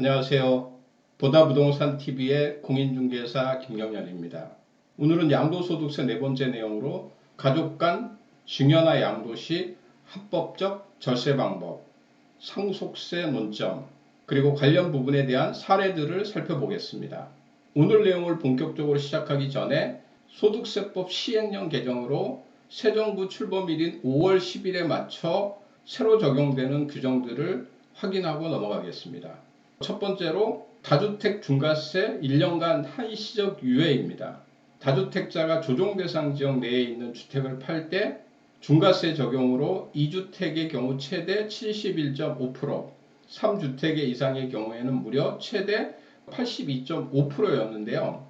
안녕하세요. 보다부동산TV의 공인중개사 김경렬입니다. 오늘은 양도소득세 네 번째 내용으로 가족 간 증여나 양도 시 합법적 절세 방법, 상속세 논점, 그리고 관련 부분에 대한 사례들을 살펴보겠습니다. 오늘 내용을 본격적으로 시작하기 전에 소득세법 시행령 개정으로 새 정부 출범일인 5월 10일에 맞춰 새로 적용되는 규정들을 확인하고 넘어가겠습니다. 첫 번째로 다주택 중과세 1년간 한시적 유예입니다. 다주택자가 조정대상 지역 내에 있는 주택을 팔 때 중과세 적용으로 2주택의 경우 최대 71.5%, 3주택 이상의 경우에는 무려 최대 82.5%였는데요.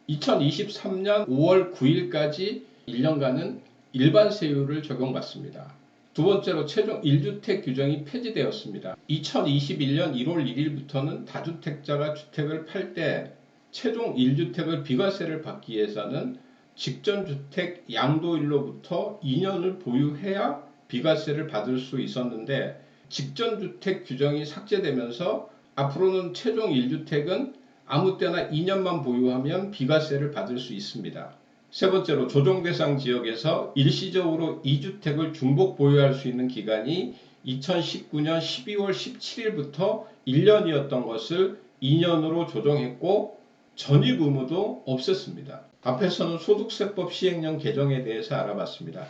2023년 5월 9일까지 1년간은 일반 세율을 적용받습니다. 두 번째로 최종 1주택 규정이 폐지되었습니다. 2021년 1월 1일부터는 다주택자가 주택을 팔 때 최종 1주택을 비과세를 받기 위해서는 직전 주택 양도일로부터 2년을 보유해야 비과세를 받을 수 있었는데, 직전 주택 규정이 삭제되면서 앞으로는 최종 1주택은 아무 때나 2년만 보유하면 비과세를 받을 수 있습니다. 세 번째로 조정대상 지역에서 일시적으로 2주택을 중복 보유할 수 있는 기간이 2019년 12월 17일부터 1년이었던 것을 2년으로 조정했고 전입 의무도 없앴습니다. 앞에서는 소득세법 시행령 개정에 대해서 알아봤습니다.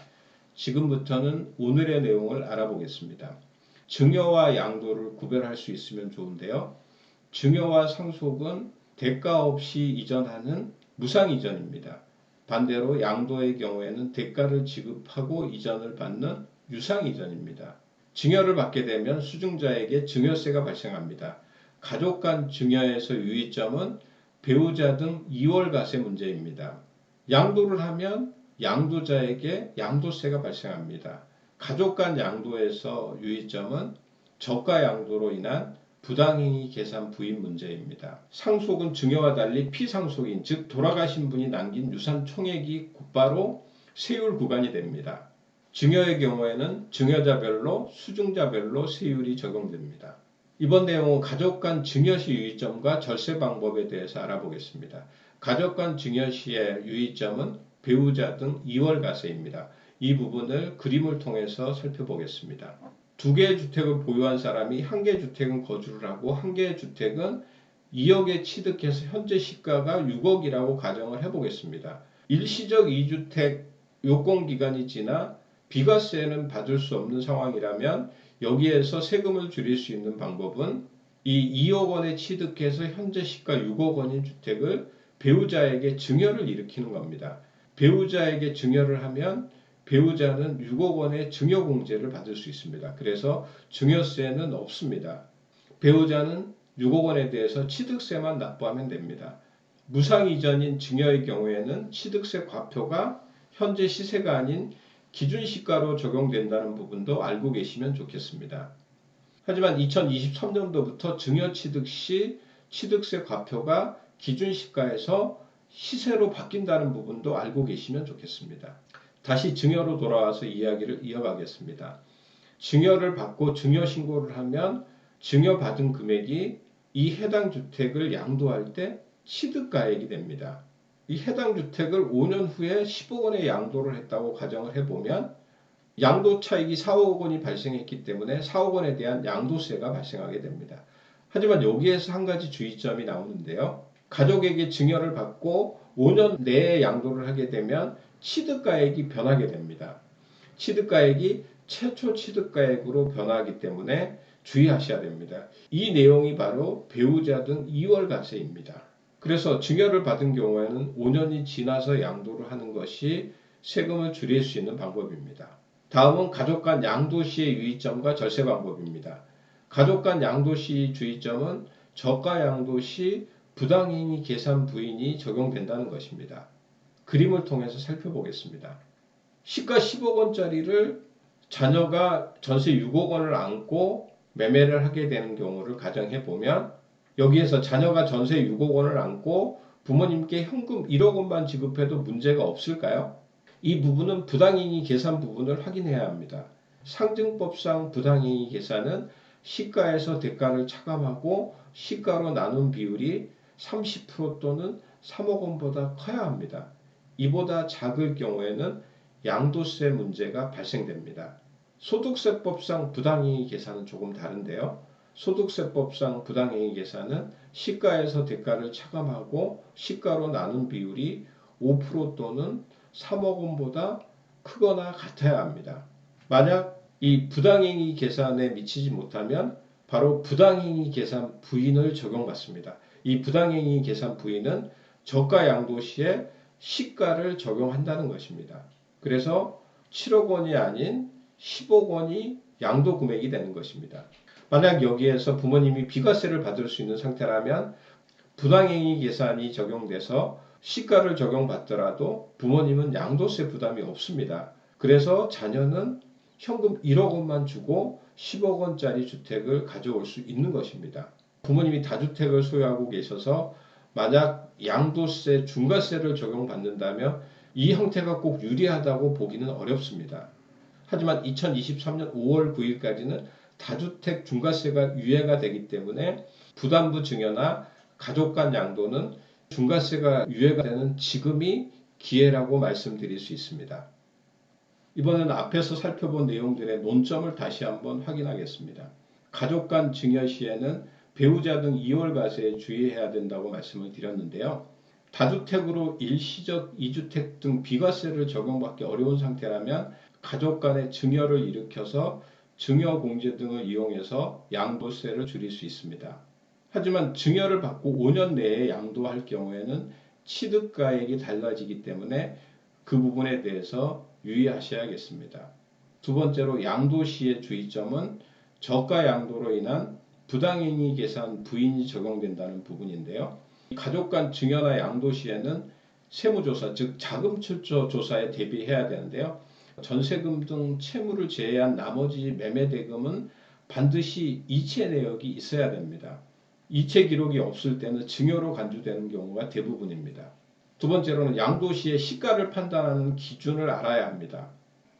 지금부터는 오늘의 내용을 알아보겠습니다. 증여와 양도를 구별할 수 있으면 좋은데요. 증여와 상속은 대가 없이 이전하는 무상이전입니다. 반대로 양도의 경우에는 대가를 지급하고 이전을 받는 유상이전입니다. 증여를 받게 되면 수증자에게 증여세가 발생합니다. 가족 간 증여에서 유의점은 배우자 등 이월과세 문제입니다. 양도를 하면 양도자에게 양도세가 발생합니다. 가족 간 양도에서 유의점은 저가 양도로 인한 부당행위 계산 부인 문제입니다. 상속은 증여와 달리 피상속인, 즉 돌아가신 분이 남긴 유산 총액이 곧바로 세율 구간이 됩니다. 증여의 경우에는 증여자별로 수증자별로 세율이 적용됩니다. 이번 내용은 가족 간 증여 시 유의점과 절세 방법에 대해서 알아보겠습니다. 가족 간 증여 시의 유의점은 배우자 등 이월과세입니다. 이 부분을 그림을 통해서 살펴보겠습니다. 두 개의 주택을 보유한 사람이 한 개의 주택은 거주를 하고 한 개의 주택은 2억에 취득해서 현재 시가가 6억이라고 가정을 해보겠습니다. 일시적 2주택 요건기간이 지나 비과세는 받을 수 없는 상황이라면 여기에서 세금을 줄일 수 있는 방법은 이 2억 원에 취득해서 현재 시가 6억 원인 주택을 배우자에게 증여를 일으키는 겁니다. 배우자에게 증여를 하면 배우자는 6억 원의 증여공제를 받을 수 있습니다. 그래서 증여세는 없습니다. 배우자는 6억 원에 대해서 취득세만 납부하면 됩니다. 무상이전인 증여의 경우에는 취득세 과표가 현재 시세가 아닌 기준시가로 적용된다는 부분도 알고 계시면 좋겠습니다. 하지만 2023년도부터 증여 취득 시 취득세 과표가 기준시가에서 시세로 바뀐다는 부분도 알고 계시면 좋겠습니다. 다시 증여로 돌아와서 이야기를 이어가겠습니다. 증여를 받고 증여 신고를 하면 증여받은 금액이 이 해당 주택을 양도할 때 취득가액이 됩니다. 이 해당 주택을 5년 후에 10억 원에 양도를 했다고 가정을 해보면 양도 차익이 4억 원이 발생했기 때문에 4억 원에 대한 양도세가 발생하게 됩니다. 하지만 여기에서 한 가지 주의점이 나오는데요. 가족에게 증여를 받고 5년 내에 양도를 하게 되면 취득가액이 변하게 됩니다. 취득가액이 최초 취득가액으로 변하기 때문에 주의하셔야 됩니다. 이 내용이 바로 배우자 등 이월과세입니다. 그래서 증여를 받은 경우에는 5년이 지나서 양도를 하는 것이 세금을 줄일 수 있는 방법입니다. 다음은 가족 간 양도 시의 유의점과 절세 방법입니다. 가족 간 양도 시 주의점은 저가 양도 시 부당행위 계산 부인이 적용된다는 것입니다. 그림을 통해서 살펴보겠습니다. 시가 10억 원짜리를 자녀가 전세 6억 원을 안고 매매를 하게 되는 경우를 가정해 보면 여기에서 자녀가 전세 6억 원을 안고 부모님께 현금 1억 원만 지급해도 문제가 없을까요? 이 부분은 부당행위 계산 부분을 확인해야 합니다. 상증법상 부당행위 계산은 시가에서 대가를 차감하고 시가로 나눈 비율이 30% 또는 3억 원보다 커야 합니다. 이보다 작을 경우에는 양도세 문제가 발생됩니다. 소득세법상 부당이익 계산은 조금 다른데요. 소득세법상 부당이익 계산은 시가에서 대가를 차감하고 시가로 나눈 비율이 5% 또는 3억 원보다 크거나 같아야 합니다. 만약 이 부당이익 계산에 미치지 못하면 바로 부당이익 계산 부인을 적용받습니다. 이 부당이익 계산 부인은 저가 양도 시에 시가를 적용한다는 것입니다. 그래서 7억 원이 아닌 10억 원이 양도 금액이 되는 것입니다. 만약 여기에서 부모님이 비과세를 받을 수 있는 상태라면 부당이익 계산이 적용돼서 시가를 적용받더라도 부모님은 양도세 부담이 없습니다. 그래서 자녀는 현금 1억 원만 주고 10억 원짜리 주택을 가져올 수 있는 것입니다. 부모님이 다주택을 소유하고 계셔서 만약 양도세, 중과세를 적용받는다면 이 형태가 꼭 유리하다고 보기는 어렵습니다. 하지만 2023년 5월 9일까지는 다주택 중과세가 유예가 되기 때문에 부담부 증여나 가족 간 양도는 중과세가 유예가 되는 지금이 기회라고 말씀드릴 수 있습니다. 이번에는 앞에서 살펴본 내용들의 논점을 다시 한번 확인하겠습니다. 가족 간 증여 시에는 배우자 등 이월가세에 주의해야 된다고 말씀을 드렸는데요. 다주택으로 일시적 2주택 등 비과세를 적용받기 어려운 상태라면 가족 간의 증여를 일으켜서 증여공제 등을 이용해서 양도세를 줄일 수 있습니다. 하지만 증여를 받고 5년 내에 양도할 경우에는 취득가액이 달라지기 때문에 그 부분에 대해서 유의하셔야겠습니다. 두 번째로 양도 시의 주의점은 저가 양도로 인한 부당이익 계산 부인이 적용된다는 부분인데요. 가족 간 증여나 양도 시에는 세무조사, 즉 자금출처 조사에 대비해야 되는데요. 전세금 등 채무를 제외한 나머지 매매대금은 반드시 이체 내역이 있어야 됩니다. 이체 기록이 없을 때는 증여로 간주되는 경우가 대부분입니다. 두 번째로는 양도시의 시가를 판단하는 기준을 알아야 합니다.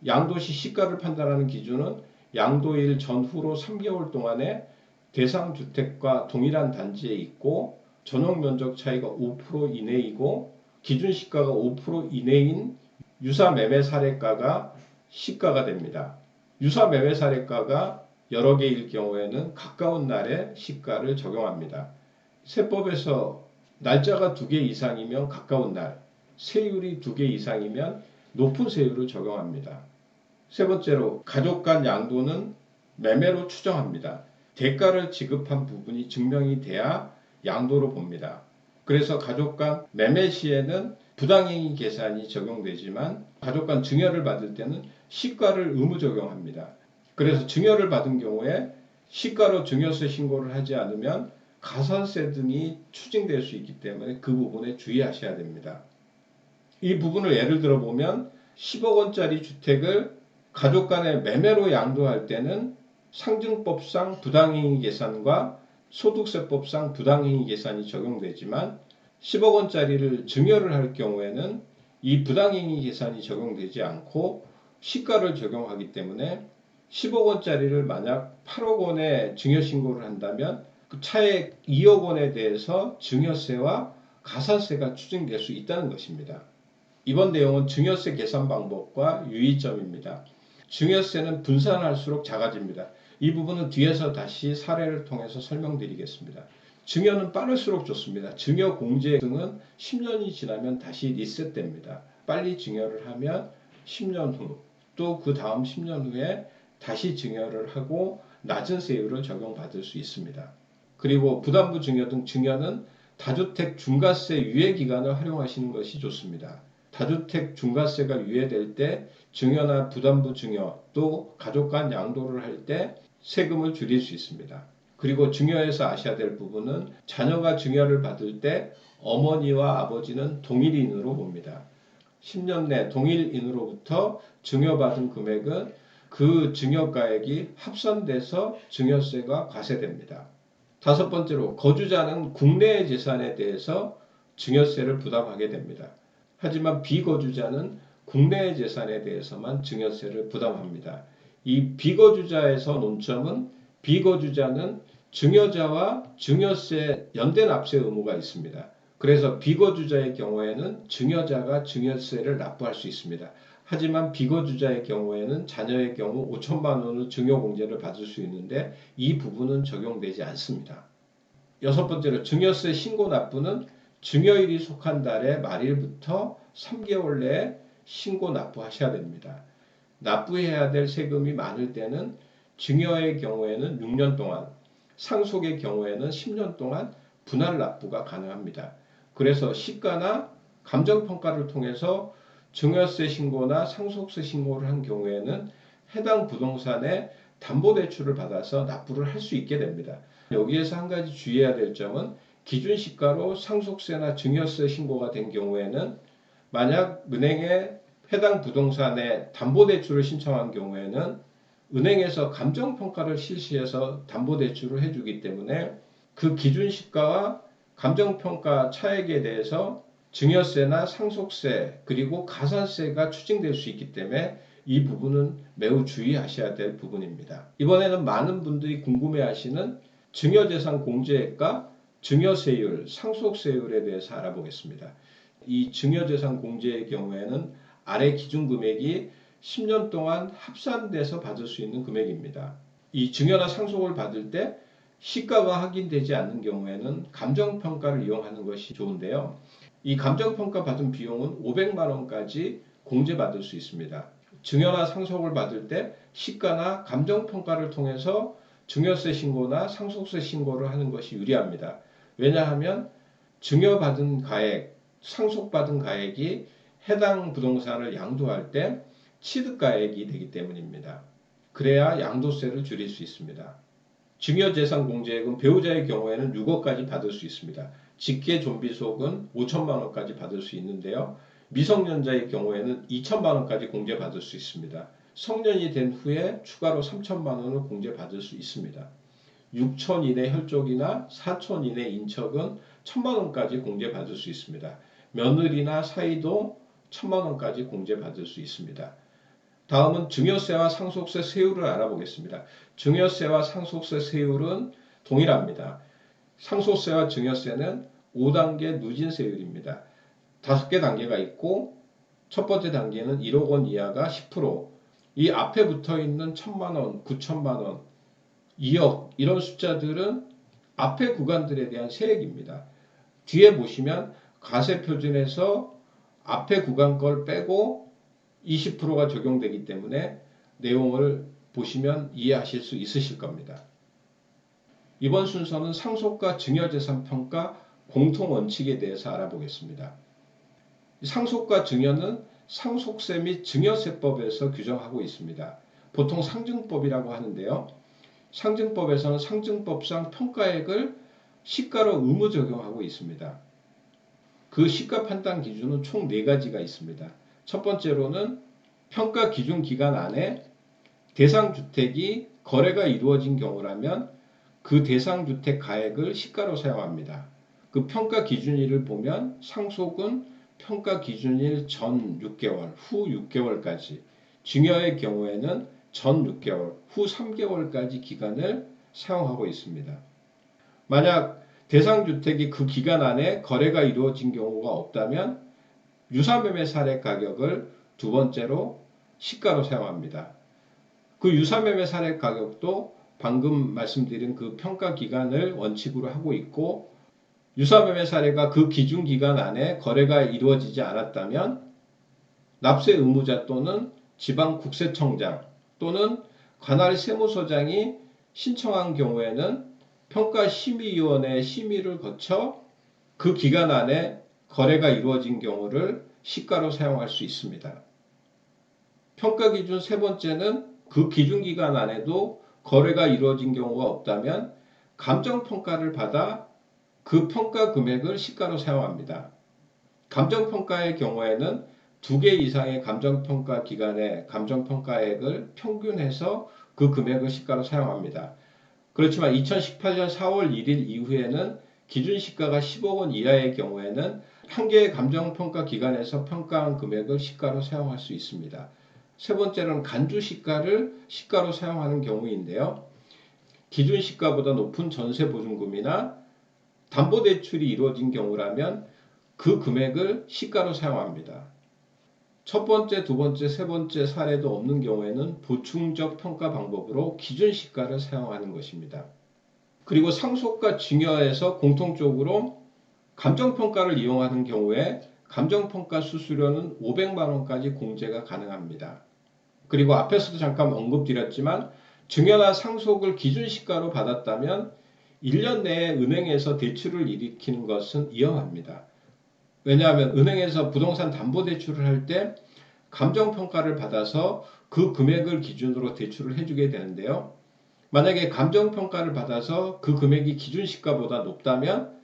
양도시 시가를 판단하는 기준은 양도일 전후로 3개월 동안에 대상 주택과 동일한 단지에 있고 전용 면적 차이가 5% 이내이고 기준 시가가 5% 이내인 유사 매매 사례가가 시가가 됩니다. 유사 매매 사례가가 여러 개일 경우에는 가까운 날에 시가를 적용합니다. 세법에서 날짜가 2개 이상이면 가까운 날, 세율이 2개 이상이면 높은 세율을 적용합니다. 세 번째로 가족 간 양도는 매매로 추정합니다. 대가를 지급한 부분이 증명이 돼야 양도로 봅니다. 그래서 가족 간 매매 시에는 부당이익 계산이 적용되지만 가족 간 증여를 받을 때는 시가를 의무 적용합니다. 그래서 증여를 받은 경우에 시가로 증여세 신고를 하지 않으면 가산세 등이 추징될 수 있기 때문에 그 부분에 주의하셔야 됩니다. 이 부분을 예를 들어 보면 10억 원짜리 주택을 가족 간의 매매로 양도할 때는 상증법상 부당이익 계산과 소득세법상 부당이익 계산이 적용되지만 10억 원짜리를 증여를 할 경우에는 이 부당이익 계산이 적용되지 않고 시가를 적용하기 때문에 10억 원짜리를 만약 8억 원에 증여 신고를 한다면 그 차액 2억 원에 대해서 증여세와 가산세가 추징될 수 있다는 것입니다. 이번 내용은 증여세 계산 방법과 유의점입니다. 증여세는 분산할수록 작아집니다. 이 부분은 뒤에서 다시 사례를 통해서 설명드리겠습니다. 증여는 빠를수록 좋습니다. 증여 공제 등은 10년이 지나면 다시 리셋됩니다. 빨리 증여를 하면 10년 후, 또 그 다음 10년 후에 다시 증여를 하고 낮은 세율을 적용받을 수 있습니다. 그리고 부담부 증여 등 증여는 다주택 중과세 유예 기간을 활용하시는 것이 좋습니다. 다주택 중과세가 유예될 때 증여나 부담부 증여 또 가족 간 양도를 할 때 세금을 줄일 수 있습니다. 그리고 증여에서 아셔야 될 부분은 자녀가 증여를 받을 때 어머니와 아버지는 동일인으로 봅니다. 10년 내 동일인으로부터 증여받은 금액은 그 증여가액이 합산돼서 증여세가 과세됩니다. 다섯 번째로 거주자는 국내의 재산에 대해서 증여세를 부담하게 됩니다. 하지만 비거주자는 국내의 재산에 대해서만 증여세를 부담합니다. 이 비거주자에서 논점은 비거주자는 증여자와 증여세 연대 납세 의무가 있습니다. 그래서 비거주자의 경우에는 증여자가 증여세를 납부할 수 있습니다. 하지만 비거주자의 경우에는 자녀의 경우 5천만 원의 증여공제를 받을 수 있는데 이 부분은 적용되지 않습니다. 여섯 번째로 증여세 신고 납부는 증여일이 속한 달의 말일부터 3개월 내에 신고 납부하셔야 됩니다. 납부해야 될 세금이 많을 때는 증여의 경우에는 6년 동안, 상속의 경우에는 10년 동안 분할 납부가 가능합니다. 그래서 시가나 감정평가를 통해서 증여세 신고나 상속세 신고를 한 경우에는 해당 부동산에 담보대출을 받아서 납부를 할 수 있게 됩니다. 여기에서 한 가지 주의해야 될 점은 기준시가로 상속세나 증여세 신고가 된 경우에는 만약 은행에 해당 부동산에 담보대출을 신청한 경우에는 은행에서 감정평가를 실시해서 담보대출을 해주기 때문에 그 기준시가와 감정평가 차액에 대해서 증여세나 상속세 그리고 가산세가 추징될 수 있기 때문에 이 부분은 매우 주의하셔야 될 부분입니다. 이번에는 많은 분들이 궁금해하시는 증여재산 공제액과 증여세율, 상속세율에 대해서 알아보겠습니다. 이 증여재산 공제의 경우에는 아래 기준금액이 10년 동안 합산돼서 받을 수 있는 금액입니다. 이 증여나 상속을 받을 때 시가가 확인되지 않는 경우에는 감정평가를 이용하는 것이 좋은데요. 이 감정평가 받은 비용은 500만 원까지 공제받을 수 있습니다. 증여나 상속을 받을 때 시가나 감정평가를 통해서 증여세 신고나 상속세 신고를 하는 것이 유리합니다. 왜냐하면 증여받은 가액, 상속받은 가액이 해당 부동산을 양도할 때 취득가액이 되기 때문입니다. 그래야 양도세를 줄일 수 있습니다. 증여재산공제액은 배우자의 경우에는 6억까지 받을 수 있습니다. 직계 좀비속은 5천만 원까지 받을 수 있는데요. 미성년자의 경우에는 2천만 원까지 공제받을 수 있습니다. 성년이 된 후에 추가로 3천만 원을 공제받을 수 있습니다. 6천 이내 혈족이나 4천 이내 인척은 1천만 원까지 공제받을 수 있습니다. 며느리나 사이도 1천만 원까지 공제받을 수 있습니다. 다음은 증여세와 상속세 세율을 알아보겠습니다. 증여세와 상속세 세율은 동일합니다. 상속세와 증여세는 5단계 누진세율입니다. 5개 단계가 있고 첫 번째 단계는 1억 원 이하가 10%, 이 앞에 붙어 있는 1천만 원, 9천만 원, 2억 이런 숫자들은 앞에 구간들에 대한 세액입니다. 뒤에 보시면 가세표준에서 앞에 구간 걸 빼고 20%가 적용되기 때문에 내용을 보시면 이해하실 수 있으실 겁니다. 이번 순서는 상속과 증여재산 평가 공통원칙에 대해서 알아보겠습니다. 상속과 증여는 상속세 및 증여세법에서 규정하고 있습니다. 보통 상증법이라고 하는데요. 상증법에서는 상증법상 평가액을 시가로 의무 적용하고 있습니다. 그 시가 판단 기준은 총 4가지가 있습니다. 첫 번째로는 평가 기준 기간 안에 대상 주택이 거래가 이루어진 경우라면 그 대상 주택 가액을 시가로 사용합니다. 그 평가 기준일을 보면 상속은 평가 기준일 전 6개월, 후 6개월까지, 증여의 경우에는 전 6개월, 후 3개월까지 기간을 사용하고 있습니다. 만약 대상 주택이 그 기간 안에 거래가 이루어진 경우가 없다면 유사매매 사례 가격을 두 번째로 시가로 사용합니다. 그 유사매매 사례 가격도 방금 말씀드린 그 평가 기간을 원칙으로 하고 있고, 유사매매 사례가 그 기준 기간 안에 거래가 이루어지지 않았다면 납세 의무자 또는 지방국세청장 또는 관할 세무서장이 신청한 경우에는 평가심의위원회의 심의를 거쳐 그 기간 안에 거래가 이루어진 경우를 시가로 사용할 수 있습니다. 평가 기준 세 번째는 그 기준 기간 안에도 거래가 이루어진 경우가 없다면 감정평가를 받아 그 평가 금액을 시가로 사용합니다. 감정평가의 경우에는 2개 이상의 감정평가 기간에 감정평가액을 평균해서 그 금액을 시가로 사용합니다. 그렇지만 2018년 4월 1일 이후에는 기준시가가 10억 원 이하의 경우에는 한 개의 감정평가 기관에서 평가한 금액을 시가로 사용할 수 있습니다. 세 번째로는 간주시가를 시가로 사용하는 경우인데요. 기준 시가보다 높은 전세 보증금이나 담보대출이 이루어진 경우라면 그 금액을 시가로 사용합니다. 첫 번째, 두 번째, 세 번째 사례도 없는 경우에는 보충적 평가 방법으로 기준 시가를 사용하는 것입니다. 그리고 상속과 증여에서 공통적으로 감정평가를 이용하는 경우에 감정평가 수수료는 500만 원까지 공제가 가능합니다. 그리고 앞에서도 잠깐 언급드렸지만 증여나 상속을 기준시가로 받았다면 1년 내에 은행에서 대출을 일으키는 것은 위험합니다. 왜냐하면 은행에서 부동산 담보대출을 할 때 감정평가를 받아서 그 금액을 기준으로 대출을 해주게 되는데요. 만약에 감정평가를 받아서 그 금액이 기준시가보다 높다면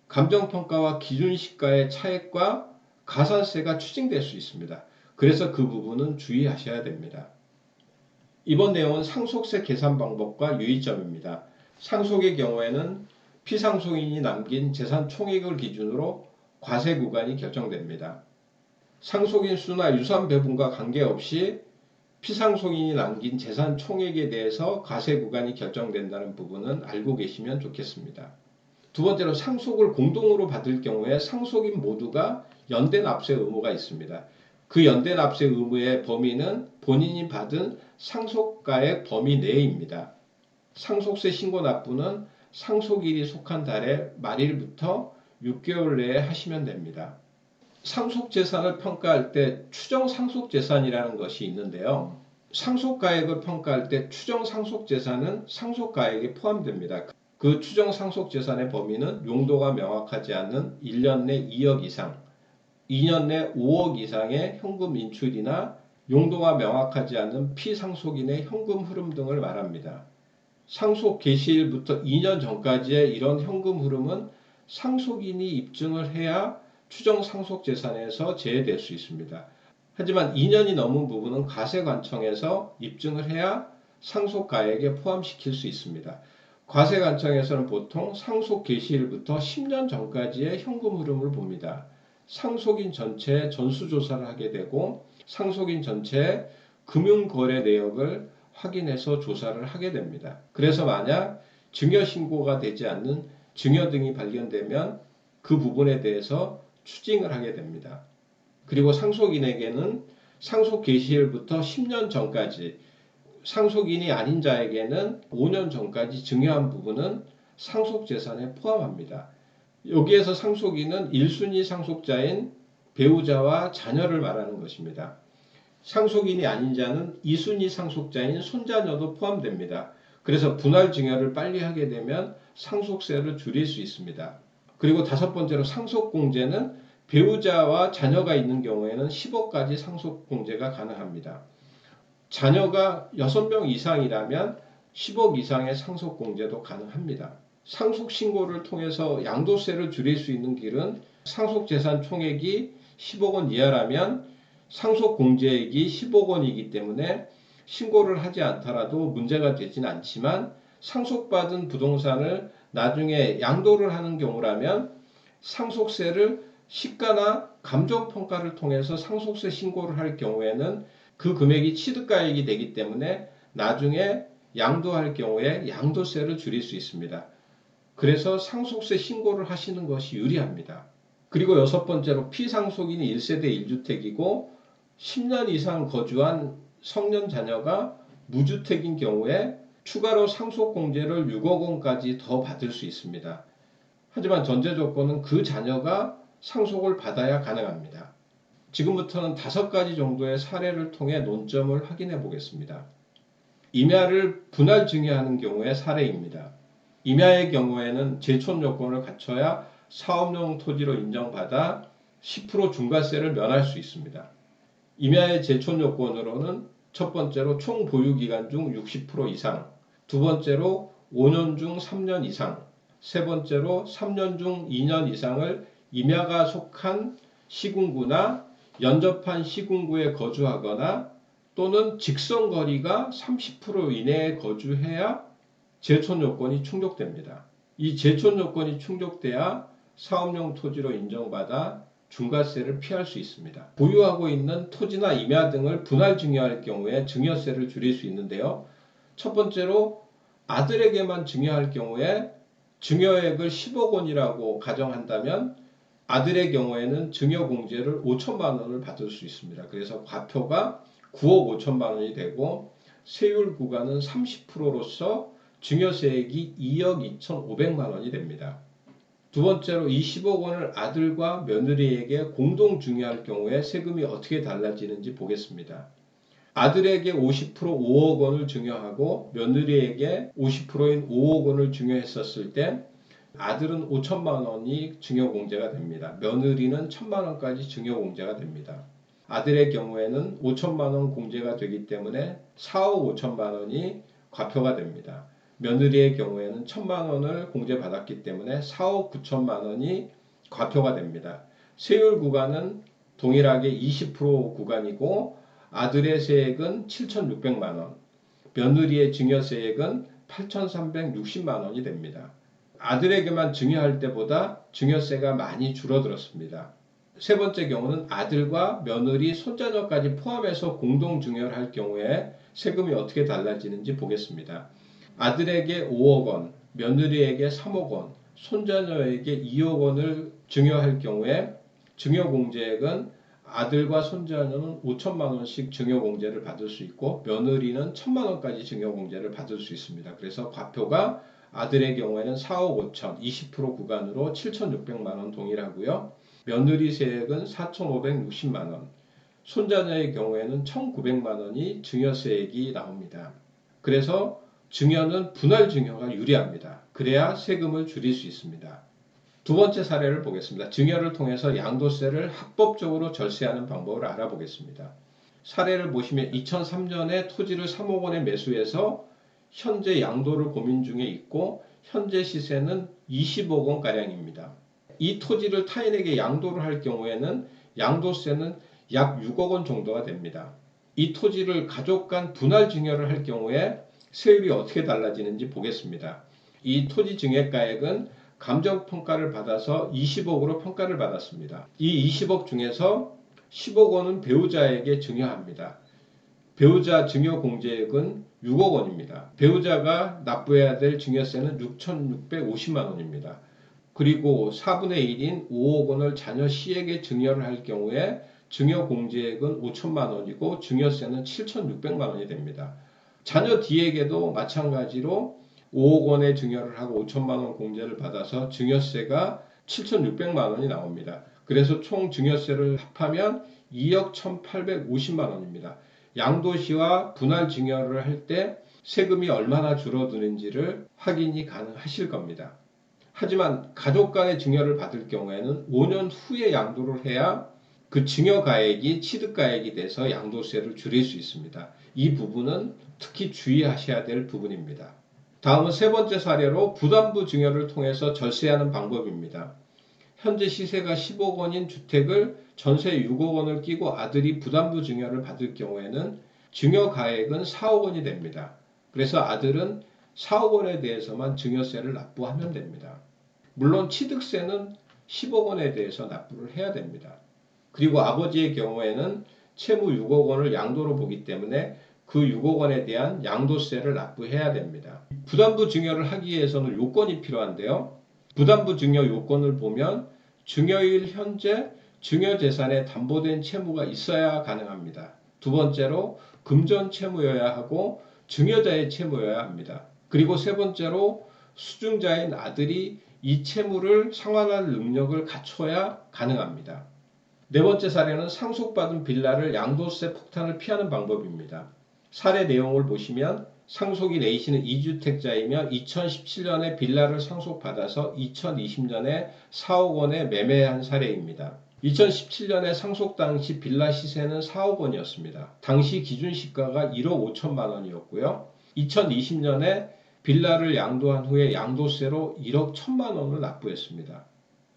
감정평가와 기준시가의 차액과 가산세가 추징될 수 있습니다. 그래서 그 부분은 주의하셔야 됩니다. 이번 내용은 상속세 계산 방법과 유의점입니다. 상속의 경우에는 피상속인이 남긴 재산 총액을 기준으로 과세 구간이 결정됩니다. 상속인 수나 유산 배분과 관계없이 피상속인이 남긴 재산 총액에 대해서 과세 구간이 결정된다는 부분은 알고 계시면 좋겠습니다. 두 번째로 상속을 공동으로 받을 경우에 상속인 모두가 연대 납세 의무가 있습니다. 그 연대 납세 의무의 범위는 본인이 받은 상속가액 범위 내입니다. 상속세 신고 납부는 상속일이 속한 달의 말일부터 6개월 내에 하시면 됩니다. 상속재산을 평가할 때 추정상속재산이라는 것이 있는데요. 상속가액을 평가할 때 추정상속재산은 상속가액에 포함됩니다. 그 추정상속재산의 범위는 용도가 명확하지 않은 1년 내 2억 이상, 2년 내 5억 이상의 현금 인출이나 용도가 명확하지 않은 피상속인의 현금 흐름 등을 말합니다. 상속 개시일부터 2년 전까지의 이런 현금 흐름은 상속인이 입증을 해야 추정상속재산에서 제외될 수 있습니다. 하지만 2년이 넘은 부분은 과세관청에서 입증을 해야 상속가액에 포함시킬 수 있습니다. 과세관청에서는 보통 상속 개시일부터 10년 전까지의 현금 흐름을 봅니다. 상속인 전체의 전수조사를 하게 되고 상속인 전체의 금융거래 내역을 확인해서 조사를 하게 됩니다. 그래서 만약 증여신고가 되지 않는 증여 등이 발견되면 그 부분에 대해서 추징을 하게 됩니다. 그리고 상속인에게는 상속 개시일부터 10년 전까지, 상속인이 아닌 자에게는 5년 전까지 증여한 부분은 상속재산에 포함합니다. 여기에서 상속인은 1순위 상속자인 배우자와 자녀를 말하는 것입니다. 상속인이 아닌 자는 2순위 상속자인 손자녀도 포함됩니다. 그래서 분할 증여를 빨리 하게 되면 상속세를 줄일 수 있습니다. 그리고 다섯 번째로 상속공제는 배우자와 자녀가 있는 경우에는 10억까지 상속공제가 가능합니다. 자녀가 6명 이상이라면 10억 이상의 상속공제도 가능합니다. 상속신고를 통해서 양도세를 줄일 수 있는 길은 상속재산 총액이 10억 원 이하라면 상속공제액이 10억 원이기 때문에 신고를 하지 않더라도 문제가 되진 않지만 상속받은 부동산을 나중에 양도를 하는 경우라면 상속세를 시가나 감정평가를 통해서 상속세 신고를 할 경우에는 그 금액이 취득가액이 되기 때문에 나중에 양도할 경우에 양도세를 줄일 수 있습니다. 그래서 상속세 신고를 하시는 것이 유리합니다. 그리고 여섯 번째로 피상속인이 1세대 1주택이고 10년 이상 거주한 성년 자녀가 무주택인 경우에 추가로 상속공제를 6억 원까지 더 받을 수 있습니다. 하지만 전제 조건은 그 자녀가 상속을 받아야 가능합니다. 지금부터는 5가지 정도의 사례를 통해 논점을 확인해 보겠습니다. 임야를 분할 증여하는 경우의 사례입니다. 임야의 경우에는 제촌 요건을 갖춰야 사업용 토지로 인정받아 10% 중과세를 면할 수 있습니다. 임야의 제촌 요건으로는 첫 번째로 총 보유기간 중 60% 이상, 두 번째로 5년 중 3년 이상, 세 번째로 3년 중 2년 이상을 임야가 속한 시군구나 연접한 시군구에 거주하거나 또는 직선거리가 30% 이내에 거주해야 제촌 요건이 충족됩니다. 이 제촌 요건이 충족돼야 사업용 토지로 인정받아 중과세를 피할 수 있습니다. 보유하고 있는 토지나 임야 등을 분할 증여할 경우에 증여세를 줄일 수 있는데요. 첫 번째로 아들에게만 증여할 경우에 증여액을 10억 원이라고 가정한다면 아들의 경우에는 증여공제를 5천만 원을 받을 수 있습니다. 그래서 과표가 9억 5천만 원이 되고 세율 구간은 30%로서 증여세액이 2억 2,500만 원이 됩니다. 두 번째로 이 10억 원을 아들과 며느리에게 공동 증여할 경우에 세금이 어떻게 달라지는지 보겠습니다. 아들에게 50% 5억 원을 증여하고 며느리에게 50%인 5억 원을 증여했었을 때 아들은 5천만 원이 증여공제가 됩니다. 며느리는 1천만 원까지 증여공제가 됩니다. 아들의 경우에는 5천만 원 공제가 되기 때문에 4억 5천만 원이 과표가 됩니다. 며느리의 경우에는 1천만 원을 공제받았기 때문에 4억 9천만 원이 과표가 됩니다. 세율 구간은 동일하게 20% 구간이고 아들의 세액은 7,600만 원, 며느리의 증여세액은 8,360만 원이 됩니다. 아들에게만 증여할 때보다 증여세가 많이 줄어들었습니다. 세 번째 경우는 아들과 며느리, 손자녀까지 포함해서 공동 증여를 할 경우에 세금이 어떻게 달라지는지 보겠습니다. 아들에게 5억 원, 며느리에게 3억 원, 손자녀에게 2억 원을 증여할 경우에 증여공제액은 아들과 손자녀는 5천만 원씩 증여공제를 받을 수 있고 며느리는 1천만 원까지 증여공제를 받을 수 있습니다. 그래서 과표가 아들의 경우에는 4억 5천, 20% 구간으로 7,600만 원 동일하고요. 며느리 세액은 4,560만 원, 손자녀의 경우에는 1,900만 원이 증여세액이 나옵니다. 그래서 증여는 분할 증여가 유리합니다. 그래야 세금을 줄일 수 있습니다. 두 번째 사례를 보겠습니다. 증여를 통해서 양도세를 합법적으로 절세하는 방법을 알아보겠습니다. 사례를 보시면 2003년에 토지를 3억 원에 매수해서 현재 양도를 고민 중에 있고 현재 시세는 20억 원가량입니다. 이 토지를 타인에게 양도를 할 경우에는 양도세는 약 6억 원 정도가 됩니다. 이 토지를 가족 간 분할 증여를 할 경우에 세율이 어떻게 달라지는지 보겠습니다. 이 토지 증여가액은 감정평가를 받아서 20억으로 평가를 받았습니다. 이 20억 중에서 10억 원은 배우자에게 증여합니다. 배우자 증여공제액은 6억 원입니다. 배우자가 납부해야 될 증여세는 6,650만 원입니다. 그리고 4분의 1인 5억 원을 자녀 C에게 증여를 할 경우에 증여공제액은 5천만 원이고 증여세는 7,600만 원이 됩니다. 자녀 D에게도 마찬가지로 5억 원의 증여를 하고 5천만 원 공제를 받아서 증여세가 7,600만 원이 나옵니다. 그래서 총 증여세를 합하면 2억 1,850만 원입니다. 양도시와 분할 증여를 할 때 세금이 얼마나 줄어드는지를 확인이 가능하실 겁니다. 하지만 가족 간의 증여를 받을 경우에는 5년 후에 양도를 해야 그 증여가액이 취득가액이 돼서 양도세를 줄일 수 있습니다. 이 부분은 특히 주의하셔야 될 부분입니다. 다음은 세 번째 사례로 부담부 증여를 통해서 절세하는 방법입니다. 현재 시세가 10억 원인 주택을 전세 6억 원을 끼고 아들이 부담부 증여를 받을 경우에는 증여가액은 4억 원이 됩니다. 그래서 아들은 4억 원에 대해서만 증여세를 납부하면 됩니다. 물론 취득세는 10억 원에 대해서 납부를 해야 됩니다. 그리고 아버지의 경우에는 채무 6억 원을 양도로 보기 때문에 그 6억 원에 대한 양도세를 납부해야 됩니다. 부담부 증여를 하기 위해서는 요건이 필요한데요. 부담부 증여 요건을 보면 증여일 현재 증여재산에 담보된 채무가 있어야 가능합니다. 두 번째로 금전 채무여야 하고 증여자의 채무여야 합니다. 그리고 세 번째로 수증자인 아들이 이 채무를 상환할 능력을 갖춰야 가능합니다. 네 번째 사례는 상속받은 빌라를 양도세 폭탄을 피하는 방법입니다. 사례 내용을 보시면 상속인 A씨는 2주택자이며 2017년에 빌라를 상속받아서 2020년에 4억 원에 매매한 사례입니다. 2017년에 상속 당시 빌라 시세는 4억 원이었습니다. 당시 기준 시가가 1억 5천만 원이었고요. 2020년에 빌라를 양도한 후에 양도세로 1억 1천만 원을 납부했습니다.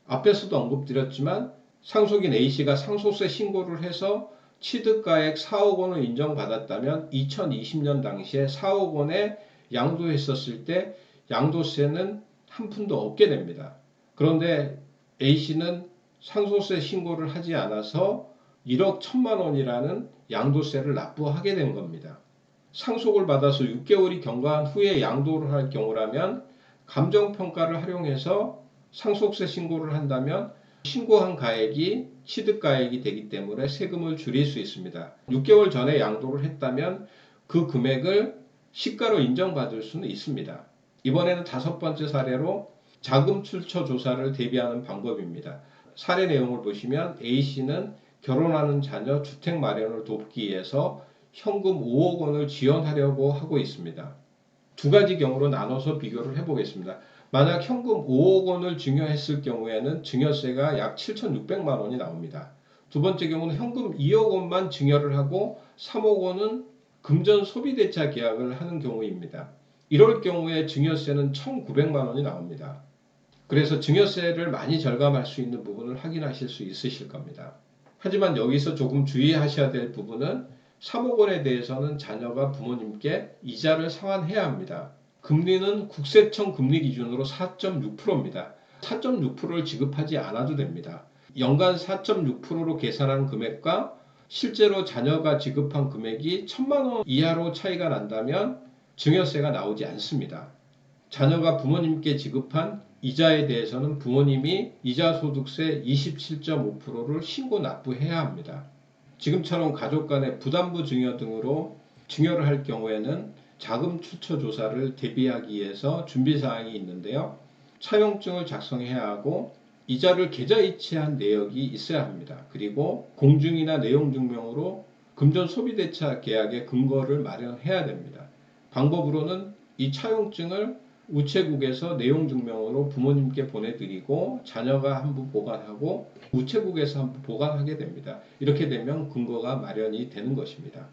앞에서도 언급드렸지만 상속인 A씨가 상속세 신고를 해서 취득가액 4억 원을 인정받았다면 2020년 당시에 4억 원에 양도했었을 때 양도세는 한 푼도 없게 됩니다. 그런데 A씨는 상속세 신고를 하지 않아서 1억 1천만 원이라는 양도세를 납부하게 된 겁니다. 상속을 받아서 6개월이 경과한 후에 양도를 할 경우라면 감정평가를 활용해서 상속세 신고를 한다면 신고한 가액이 취득가액이 되기 때문에 세금을 줄일 수 있습니다. 6개월 전에 양도를 했다면 그 금액을 시가로 인정받을 수는 있습니다. 이번에는 5번째 사례로 자금 출처 조사를 대비하는 방법입니다. 사례 내용을 보시면 A씨는 결혼하는 자녀 주택 마련을 돕기 위해서 현금 5억 원을 지원하려고 하고 있습니다. 두 가지 경우로 나눠서 비교를 해보겠습니다. 만약 현금 5억 원을 증여했을 경우에는 증여세가 약 7,600만 원이 나옵니다. 두 번째 경우는 현금 2억 원만 증여를 하고 3억 원은 금전 소비대차 계약을 하는 경우입니다. 이럴 경우에 증여세는 1,900만 원이 나옵니다. 그래서 증여세를 많이 절감할 수 있는 부분을 확인하실 수 있으실 겁니다. 하지만 여기서 조금 주의하셔야 될 부분은 3억 원에 대해서는 자녀가 부모님께 이자를 상환해야 합니다. 금리는 국세청 금리 기준으로 4.6%입니다. 4.6%를 지급하지 않아도 됩니다. 연간 4.6%로 계산한 금액과 실제로 자녀가 지급한 금액이 1,000만 원 이하로 차이가 난다면 증여세가 나오지 않습니다. 자녀가 부모님께 지급한 이자에 대해서는 부모님이 이자소득세 27.5%를 신고 납부해야 합니다. 지금처럼 가족 간의 부담부 증여 등으로 증여를 할 경우에는 자금 출처 조사를 대비하기 위해서 준비사항이 있는데요. 차용증을 작성해야 하고 이자를 계좌이체한 내역이 있어야 합니다. 그리고 공증이나 내용증명으로 금전소비대차 계약의 근거를 마련해야 됩니다. 방법으로는 이 차용증을 우체국에서 내용증명으로 부모님께 보내드리고 자녀가 한부 보관하고 우체국에서 한부 보관하게 됩니다. 이렇게 되면 근거가 마련이 되는 것입니다.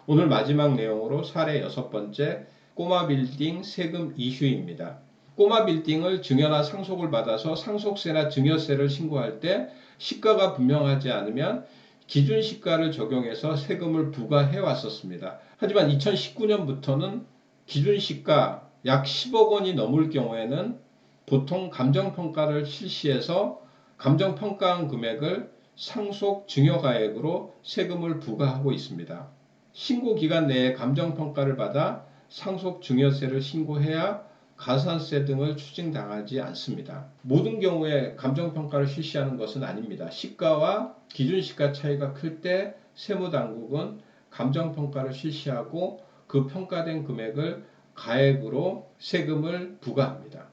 오늘 마지막 내용으로 사례 6번째 꼬마빌딩 세금 이슈입니다. 꼬마빌딩을 증여나 상속을 받아서 상속세나 증여세를 신고할 때 시가가 분명하지 않으면 기준시가를 적용해서 세금을 부과해 왔었습니다. 하지만 2019년부터는 기준시가 약 10억 원이 넘을 경우에는 보통 감정평가를 실시해서 감정평가한 금액을 상속 증여가액으로 세금을 부과하고 있습니다. 신고기간 내에 감정평가를 받아 상속 증여세를 신고해야 가산세 등을 추징당하지 않습니다. 모든 경우에 감정평가를 실시하는 것은 아닙니다. 시가와 기준시가 차이가 클 때 세무당국은 감정평가를 실시하고 그 평가된 금액을 가액으로 세금을 부과합니다.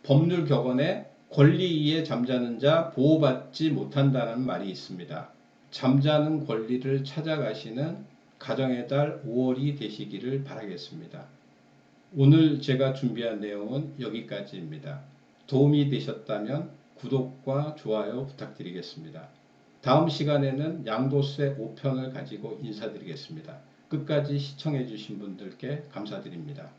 법률격언에 권리위에 잠자는 자 보호받지 못한다는 말이 있습니다. 잠자는 권리를 찾아가시는 가정의 달 5월이 되시기를 바라겠습니다. 오늘 제가 준비한 내용은 여기까지입니다. 도움이 되셨다면 구독과 좋아요 부탁드리겠습니다. 다음 시간에는 양도세 5편을 가지고 인사드리겠습니다. 끝까지 시청해 주신 분들께 감사드립니다.